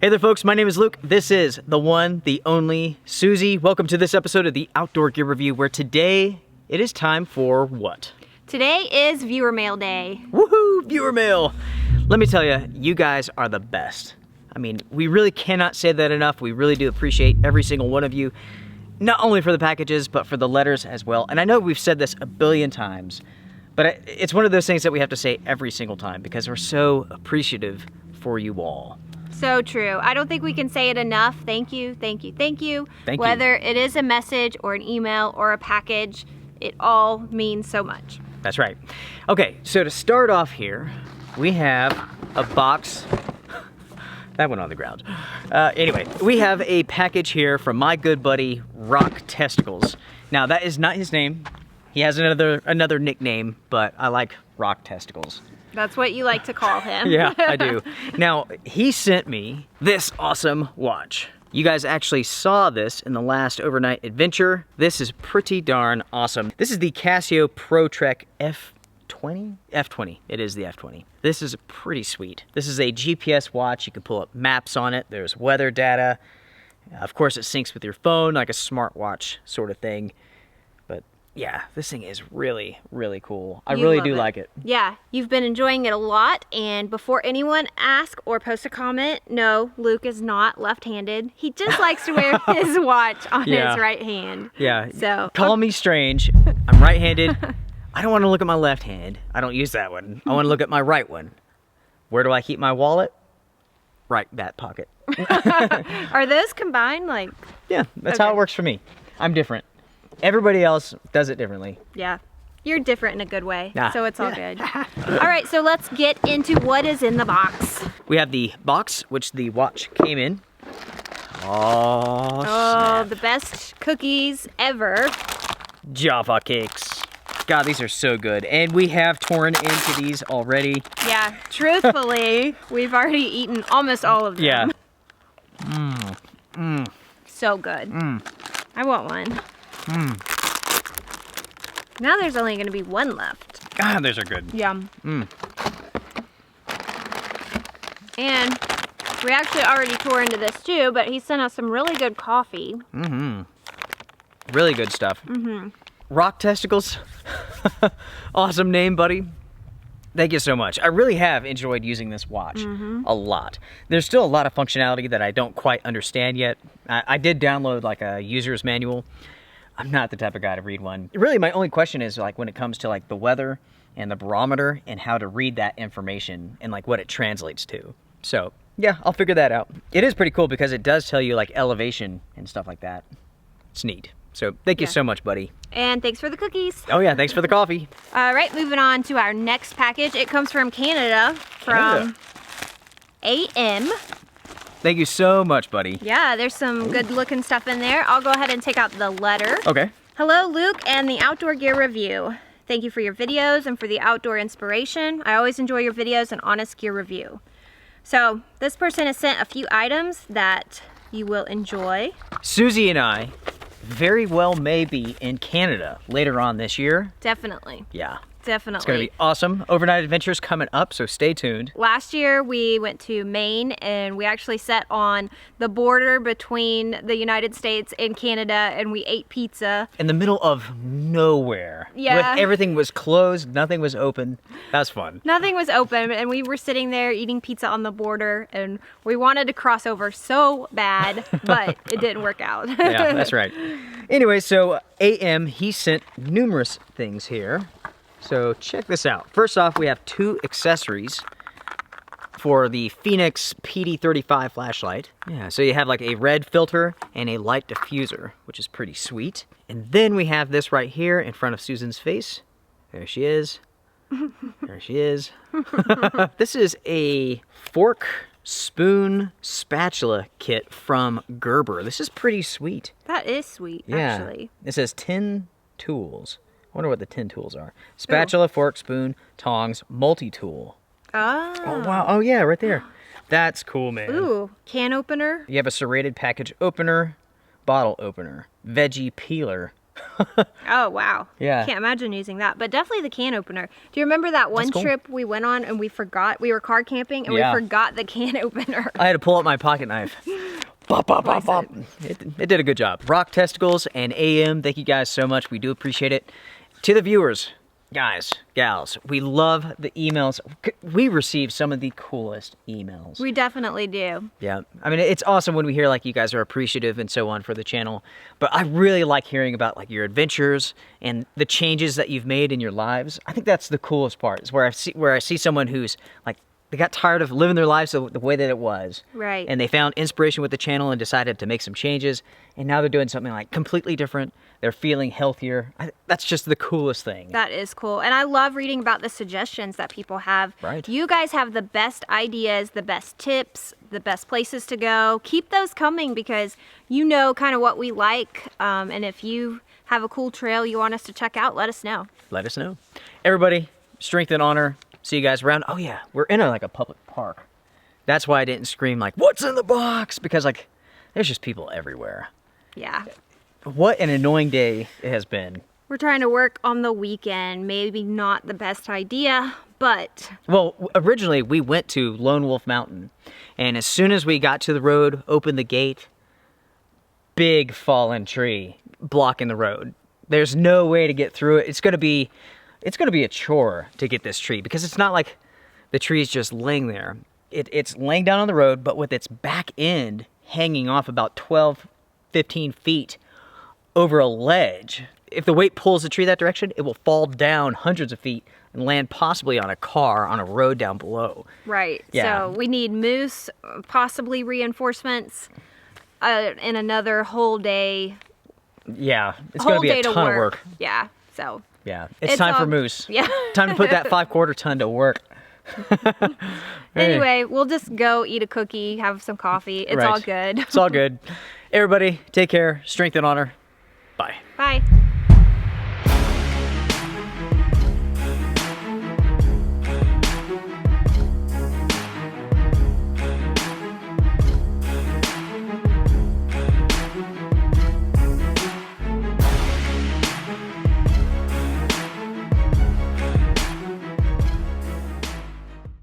Hey there folks, my name is Luke. This is the one, the only Susie. Welcome to this episode of the Outdoor Gear Review, where today it is time for what? Today is viewer mail day. Woohoo, viewer mail. Let me tell you, you guys are the best. I mean, we really cannot say that enough. We really do appreciate every single one of you, not only for the packages, but for the letters as well. And I know we've said this a billion times, but it's one of those things that we have to say every single time because we're so appreciative for you all. So true. I don't think we can say it enough. Thank you, thank you, thank you. Thank you. Whether it is a message or an email or a package, it all means so much. That's right. Okay, so to start off here, we have a box. That went on the ground. Anyway, we have a package here from my good buddy, Rock Testicles. Now, that is not his name. He has another nickname, but I like Rock Testicles. That's what you like to call him. Yeah, I do. Now, he sent me this awesome watch. You guys actually saw this in the last overnight adventure. This is pretty darn awesome. This is the Casio ProTrek F20? F20, it is the F20. This is pretty sweet. This is a GPS watch. You can pull up maps on it. There's weather data. Of course, it syncs with your phone, like a smartwatch sort of thing. But yeah, this thing is really, really cool. I really do like it. Yeah, you've been enjoying it a lot, and before anyone asks or posts a comment, no, Luke is not left-handed. He just likes to wear his watch on his right hand. Yeah, so call me strange. I'm right-handed. I don't want to look at my left hand. I don't use that one. I want to look at my right one. Where do I keep my wallet? Right back pocket. Are those combined? Like? Yeah, that's how it works for me. I'm different. Everybody else does it differently. Yeah, you're different in a good way, so it's all good. All right, so let's get into what is in the box. We have the box, which the watch came in. Oh, snap. The best cookies ever. Jaffa cakes. God, these are so good. And we have torn into these already. Yeah, truthfully, we've already eaten almost all of them. Yeah. So good. I want one. Now there's only going to be one left. God, those are good. Yum. And we actually already tore into this too, but he sent us some really good coffee. Really good stuff. Rock Testicles. Awesome name, buddy. Thank you so much. I really have enjoyed using this watch a lot. There's still a lot of functionality that I don't quite understand yet. I did download like a user's manual. I'm not the type of guy to read one. Really, my only question is like when it comes to like the weather and the barometer and how to read that information and like what it translates to. So yeah, I'll figure that out. It is pretty cool because it does tell you like elevation and stuff like that. It's neat. So thank you so much, buddy. And thanks for the cookies. Oh yeah, thanks for the coffee. All right, moving on to our next package. It comes from Canada, from AM. Thank you so much, buddy. Yeah, there's some good looking stuff in there. I'll go ahead and take out the letter. Okay. Hello, Luke and the Outdoor Gear Review. Thank you for your videos and for the outdoor inspiration. I always enjoy your videos and honest gear review. So this person has sent a few items that you will enjoy. Susie and I very well may be in Canada later on this year. Definitely. Yeah. Definitely. It's going to be awesome. Overnight adventures coming up, so stay tuned. Last year we went to Maine and we actually sat on the border between the United States and Canada and we ate pizza. In the middle of nowhere. Yeah. Everything was closed, nothing was open. That was fun. Nothing was open and we were sitting there eating pizza on the border and we wanted to cross over so bad, but it didn't work out. Yeah, that's right. Anyway, so AM, he sent numerous things here. So check this out. First off, we have two accessories for the Fenix PD35 flashlight. Yeah, so you have like a red filter and a light diffuser, which is pretty sweet. And then we have this right here in front of Susan's face. There she is. There she is. This is a fork, spoon, spatula kit from Gerber. This is pretty sweet. That is sweet, actually. It says 10 tools. I wonder what the 10 tools are. Spatula, fork, spoon, tongs, multi-tool. Oh, wow. Oh, yeah, right there. That's cool, man. Ooh, can opener. You have a serrated package opener, bottle opener, veggie peeler, Oh, wow. Yeah. Can't imagine using that, but definitely the can opener. Do you remember that one cool. trip we went on and we were car camping and Yeah. we forgot the can opener? I had to pull out my pocket knife. Bop, bop, bop, bop. It did a good job. Rock Testicles and AM, thank you guys so much. We do appreciate it. To the viewers, guys, gals, we love the emails. We receive some of the coolest emails. We definitely do. Yeah, I mean, it's awesome when we hear like you guys are appreciative and so on for the channel, but I really like hearing about like your adventures and the changes that you've made in your lives. I think that's the coolest part, is where I see someone who's like, they got tired of living their lives the way that it was. Right. And they found inspiration with the channel and decided to make some changes, and now they're doing something like completely different. They're feeling healthier. That's just the coolest thing. That is cool. And I love reading about the suggestions that people have. Right. You guys have the best ideas, the best tips, the best places to go. Keep those coming because you know kind of what we like. And if you have a cool trail you want us to check out, let us know. Let us know. Everybody, strength and honor. See you guys around. Oh yeah, we're in like a public park. That's why I didn't scream like, "What's in the box?" Because like, there's just people everywhere. Yeah. What an annoying day it has been. We're trying to work on the weekend. Maybe not the best idea, but... Well, originally we went to Lone Wolf Mountain, and as soon as we got to the road, opened the gate, big fallen tree blocking the road. There's no way to get through it. It's gonna be a chore to get this tree because it's not like the tree's just laying there. It's laying down on the road, but with its back end hanging off about 12, 15 feet over a ledge. If the weight pulls the tree that direction, it will fall down hundreds of feet and land possibly on a car on a road down below. Right. Yeah. So we need moose, possibly reinforcements, and another whole day. Yeah, it's going to be a ton of work. Yeah. So. Yeah, it's time for moose. Yeah. Time to put that 5/4 ton to work. Anyway, we'll just go eat a cookie, have some coffee. It's Right. all good. It's all good. Everybody, take care. Strength and honor. Bye. Bye.